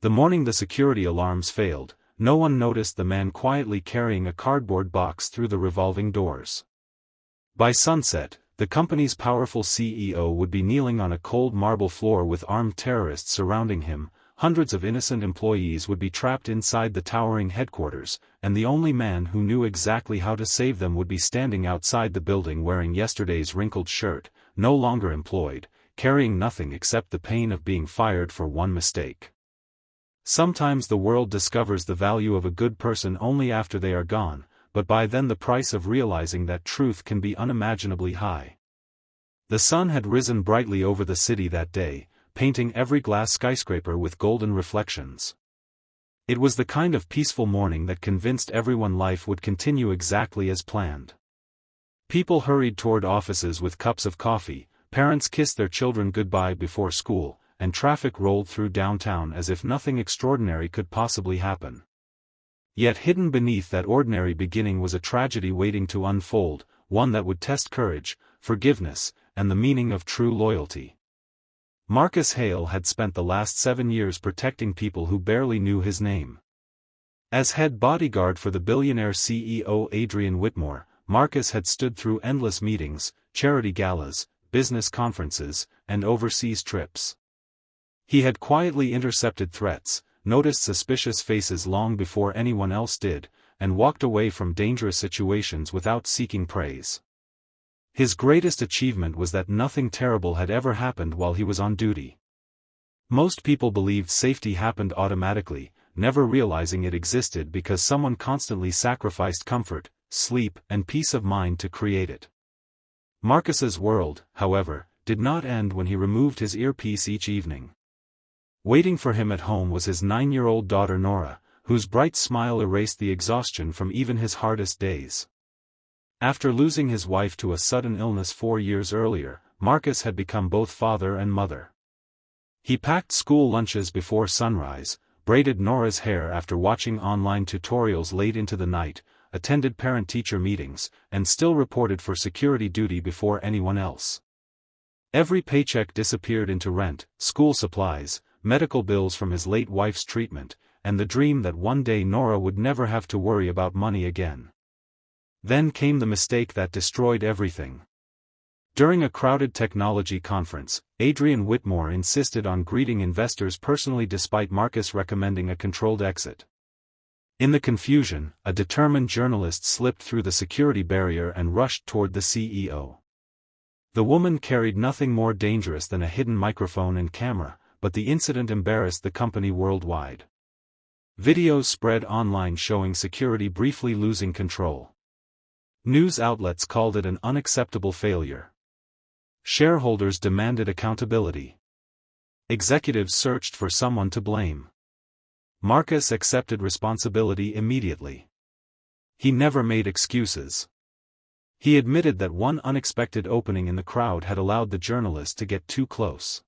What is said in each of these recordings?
The morning the security alarms failed, no one noticed the man quietly carrying a cardboard box through the revolving doors. By sunset, the company's powerful CEO would be kneeling on a cold marble floor with armed terrorists surrounding him. Hundreds of innocent employees would be trapped inside the towering headquarters, and the only man who knew exactly how to save them would be standing outside the building wearing yesterday's wrinkled shirt, no longer employed, carrying nothing except the pain of being fired for one mistake. Sometimes the world discovers the value of a good person only after they are gone, but by then the price of realizing that truth can be unimaginably high. The sun had risen brightly over the city that day, painting every glass skyscraper with golden reflections. It was the kind of peaceful morning that convinced everyone life would continue exactly as planned. People hurried toward offices with cups of coffee, parents kissed their children goodbye before school, and traffic rolled through downtown as if nothing extraordinary could possibly happen. Yet hidden beneath that ordinary beginning was a tragedy waiting to unfold, one that would test courage, forgiveness, and the meaning of true loyalty. Marcus Hale had spent the last 7 years protecting people who barely knew his name. As head bodyguard for the billionaire CEO Adrian Whitmore, Marcus had stood through endless meetings, charity galas, business conferences, and overseas trips. He had quietly intercepted threats, noticed suspicious faces long before anyone else did, and walked away from dangerous situations without seeking praise. His greatest achievement was that nothing terrible had ever happened while he was on duty. Most people believed safety happened automatically, never realizing it existed because someone constantly sacrificed comfort, sleep, and peace of mind to create it. Marcus's world, however, did not end when he removed his earpiece each evening. Waiting for him at home was his 9-year-old daughter Nora, whose bright smile erased the exhaustion from even his hardest days. After losing his wife to a sudden illness 4 years earlier, Marcus had become both father and mother. He packed school lunches before sunrise, braided Nora's hair after watching online tutorials late into the night, attended parent-teacher meetings, and still reported for security duty before anyone else. Every paycheck disappeared into rent, school supplies, medical bills from his late wife's treatment, and the dream that one day Nora would never have to worry about money again. Then came the mistake that destroyed everything. During a crowded technology conference, Adrian Whitmore insisted on greeting investors personally despite Marcus recommending a controlled exit. In the confusion, a determined journalist slipped through the security barrier and rushed toward the CEO. The woman carried nothing more dangerous than a hidden microphone and camera, but the incident embarrassed the company worldwide. Videos spread online showing security briefly losing control. News outlets called it an unacceptable failure. Shareholders demanded accountability. Executives searched for someone to blame. Marcus accepted responsibility immediately. He never made excuses. He admitted that one unexpected opening in the crowd had allowed the journalist to get too close.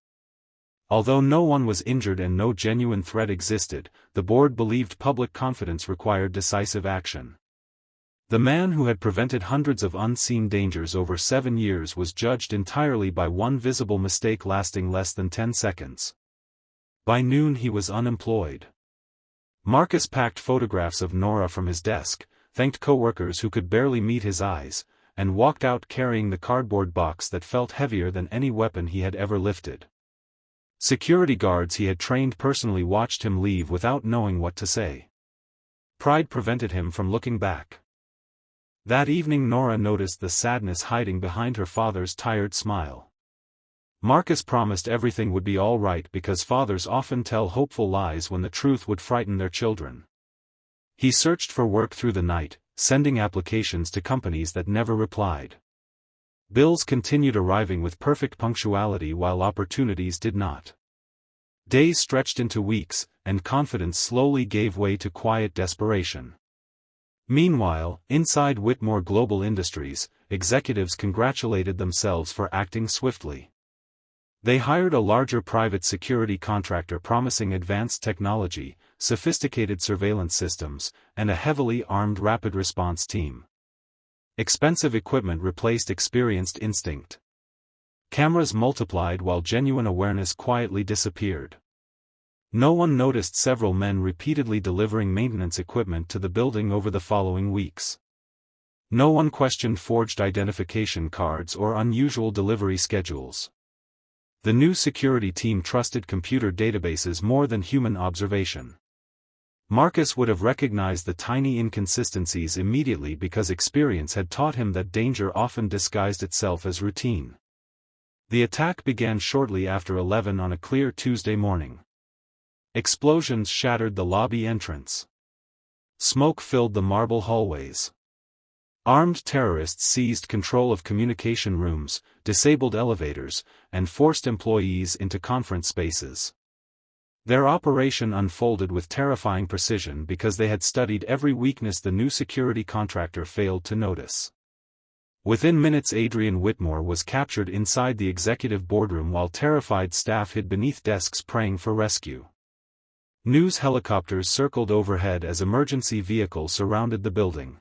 Although no one was injured and no genuine threat existed, the board believed public confidence required decisive action. The man who had prevented hundreds of unseen dangers over 7 years was judged entirely by one visible mistake lasting less than 10 seconds. By noon he was unemployed. Marcus packed photographs of Nora from his desk, thanked co-workers who could barely meet his eyes, and walked out carrying the cardboard box that felt heavier than any weapon he had ever lifted. Security guards he had trained personally watched him leave without knowing what to say. Pride prevented him from looking back. That evening Nora noticed the sadness hiding behind her father's tired smile. Marcus promised everything would be all right because fathers often tell hopeful lies when the truth would frighten their children. He searched for work through the night, sending applications to companies that never replied. Bills continued arriving with perfect punctuality while opportunities did not. Days stretched into weeks, and confidence slowly gave way to quiet desperation. Meanwhile, inside Whitmore Global Industries, executives congratulated themselves for acting swiftly. They hired a larger private security contractor promising advanced technology, sophisticated surveillance systems, and a heavily armed rapid response team. Expensive equipment replaced experienced instinct. Cameras multiplied while genuine awareness quietly disappeared. No one noticed several men repeatedly delivering maintenance equipment to the building over the following weeks. No one questioned forged identification cards or unusual delivery schedules. The new security team trusted computer databases more than human observation. Marcus would have recognized the tiny inconsistencies immediately because experience had taught him that danger often disguised itself as routine. The attack began shortly after 11 on a clear Tuesday morning. Explosions shattered the lobby entrance. Smoke filled the marble hallways. Armed terrorists seized control of communication rooms, disabled elevators, and forced employees into conference spaces. Their operation unfolded with terrifying precision because they had studied every weakness the new security contractor failed to notice. Within minutes, Adrian Whitmore was captured inside the executive boardroom while terrified staff hid beneath desks praying for rescue. News helicopters circled overhead as emergency vehicles surrounded the building.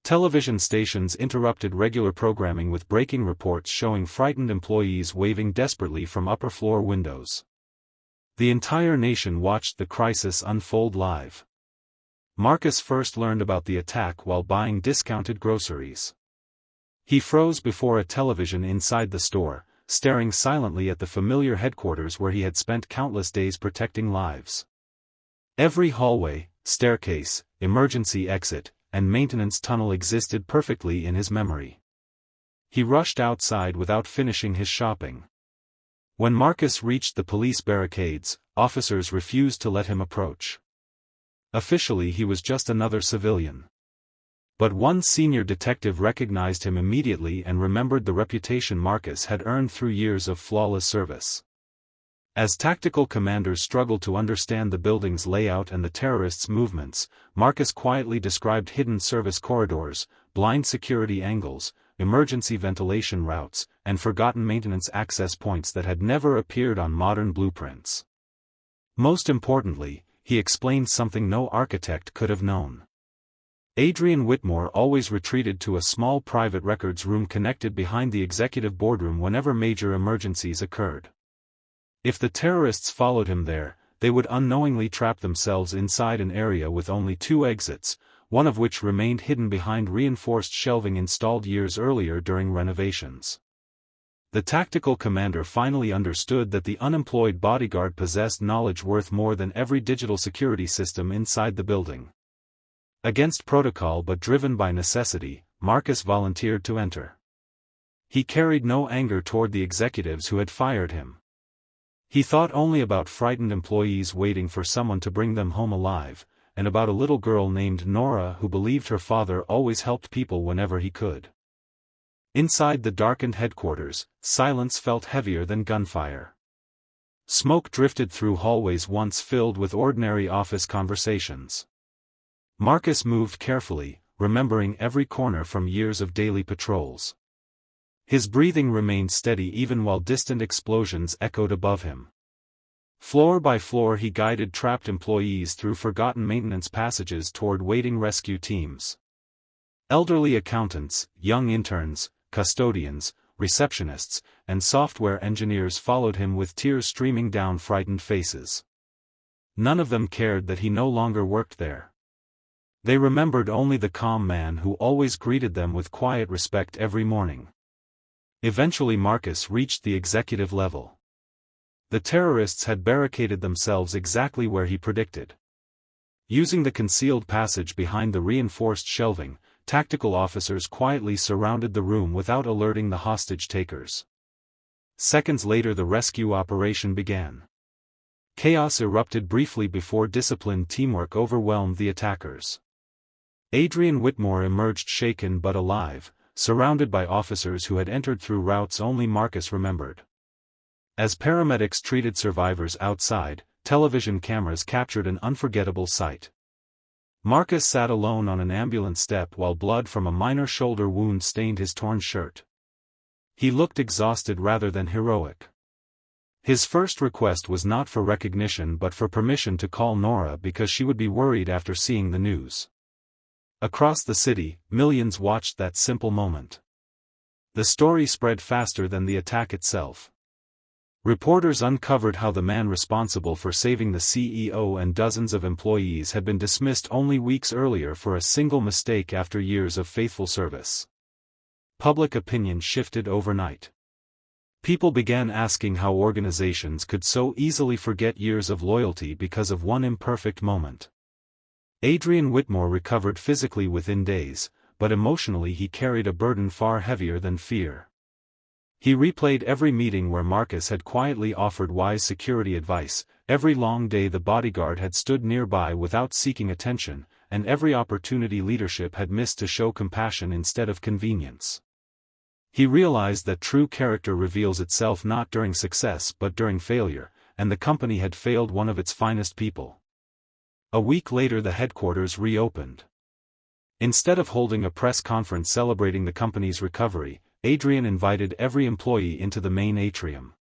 Television stations interrupted regular programming with breaking reports showing frightened employees waving desperately from upper-floor windows. The entire nation watched the crisis unfold live. Marcus first learned about the attack while buying discounted groceries. He froze before a television inside the store, staring silently at the familiar headquarters where he had spent countless days protecting lives. Every hallway, staircase, emergency exit, and maintenance tunnel existed perfectly in his memory. He rushed outside without finishing his shopping. When Marcus reached the police barricades, officers refused to let him approach. Officially he was just another civilian. But one senior detective recognized him immediately and remembered the reputation Marcus had earned through years of flawless service. As tactical commanders struggled to understand the building's layout and the terrorists' movements, Marcus quietly described hidden service corridors, blind security angles, emergency ventilation routes, and forgotten maintenance access points that had never appeared on modern blueprints. Most importantly, he explained something no architect could have known. Adrian Whitmore always retreated to a small private records room connected behind the executive boardroom whenever major emergencies occurred. If the terrorists followed him there, they would unknowingly trap themselves inside an area with only 2 exits, one of which remained hidden behind reinforced shelving installed years earlier during renovations. The tactical commander finally understood that the unemployed bodyguard possessed knowledge worth more than every digital security system inside the building. Against protocol but driven by necessity, Marcus volunteered to enter. He carried no anger toward the executives who had fired him. He thought only about frightened employees waiting for someone to bring them home alive, and about a little girl named Nora who believed her father always helped people whenever he could. Inside the darkened headquarters, silence felt heavier than gunfire. Smoke drifted through hallways once filled with ordinary office conversations. Marcus moved carefully, remembering every corner from years of daily patrols. His breathing remained steady even while distant explosions echoed above him. Floor by floor he guided trapped employees through forgotten maintenance passages toward waiting rescue teams. Elderly accountants, young interns, custodians, receptionists, and software engineers followed him with tears streaming down frightened faces. None of them cared that he no longer worked there. They remembered only the calm man who always greeted them with quiet respect every morning. Eventually Marcus reached the executive level. The terrorists had barricaded themselves exactly where he predicted. Using the concealed passage behind the reinforced shelving, tactical officers quietly surrounded the room without alerting the hostage takers. Seconds later the rescue operation began. Chaos erupted briefly before disciplined teamwork overwhelmed the attackers. Adrian Whitmore emerged shaken but alive, surrounded by officers who had entered through routes only Marcus remembered. As paramedics treated survivors outside, television cameras captured an unforgettable sight. Marcus sat alone on an ambulance step while blood from a minor shoulder wound stained his torn shirt. He looked exhausted rather than heroic. His first request was not for recognition but for permission to call Nora because she would be worried after seeing the news. Across the city, millions watched that simple moment. The story spread faster than the attack itself. Reporters uncovered how the man responsible for saving the CEO and dozens of employees had been dismissed only weeks earlier for a single mistake after years of faithful service. Public opinion shifted overnight. People began asking how organizations could so easily forget years of loyalty because of one imperfect moment. Adrian Whitmore recovered physically within days, but emotionally he carried a burden far heavier than fear. He replayed every meeting where Marcus had quietly offered wise security advice, every long day the bodyguard had stood nearby without seeking attention, and every opportunity leadership had missed to show compassion instead of convenience. He realized that true character reveals itself not during success but during failure, and the company had failed one of its finest people. A week later the headquarters reopened. Instead of holding a press conference celebrating the company's recovery, Adrian invited every employee into the main atrium.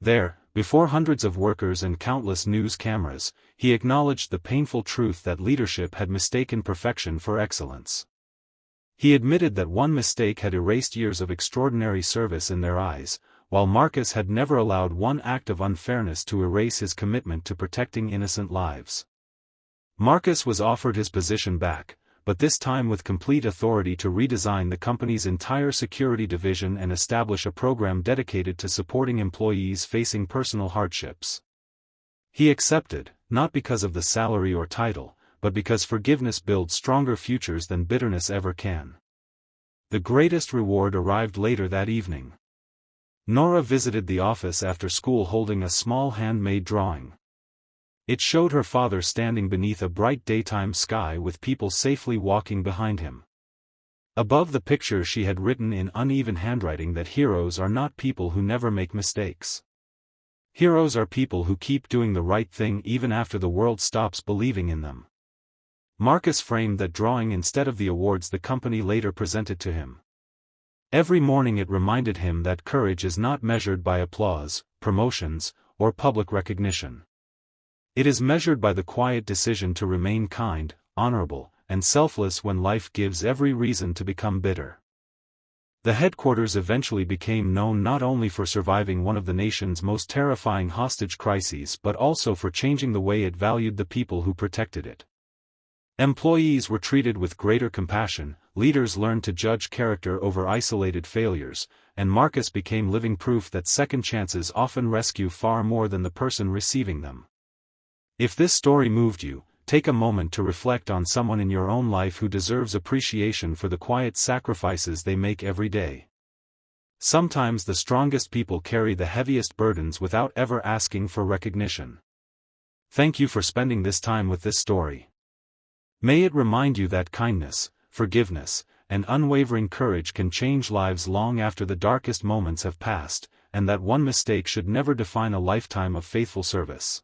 There, before hundreds of workers and countless news cameras, he acknowledged the painful truth that leadership had mistaken perfection for excellence. He admitted that one mistake had erased years of extraordinary service in their eyes, while Marcus had never allowed one act of unfairness to erase his commitment to protecting innocent lives. Marcus was offered his position back, but this time with complete authority to redesign the company's entire security division and establish a program dedicated to supporting employees facing personal hardships. He accepted, not because of the salary or title, but because forgiveness builds stronger futures than bitterness ever can. The greatest reward arrived later that evening. Nora visited the office after school holding a small handmade drawing. It showed her father standing beneath a bright daytime sky with people safely walking behind him. Above the picture she had written in uneven handwriting that heroes are not people who never make mistakes. Heroes are people who keep doing the right thing even after the world stops believing in them. Marcus framed that drawing instead of the awards the company later presented to him. Every morning it reminded him that courage is not measured by applause, promotions, or public recognition. It is measured by the quiet decision to remain kind, honorable, and selfless when life gives every reason to become bitter. The headquarters eventually became known not only for surviving one of the nation's most terrifying hostage crises but also for changing the way it valued the people who protected it. Employees were treated with greater compassion, leaders learned to judge character over isolated failures, and Marcus became living proof that second chances often rescue far more than the person receiving them. If this story moved you, take a moment to reflect on someone in your own life who deserves appreciation for the quiet sacrifices they make every day. Sometimes the strongest people carry the heaviest burdens without ever asking for recognition. Thank you for spending this time with this story. May it remind you that kindness, forgiveness, and unwavering courage can change lives long after the darkest moments have passed, and that one mistake should never define a lifetime of faithful service.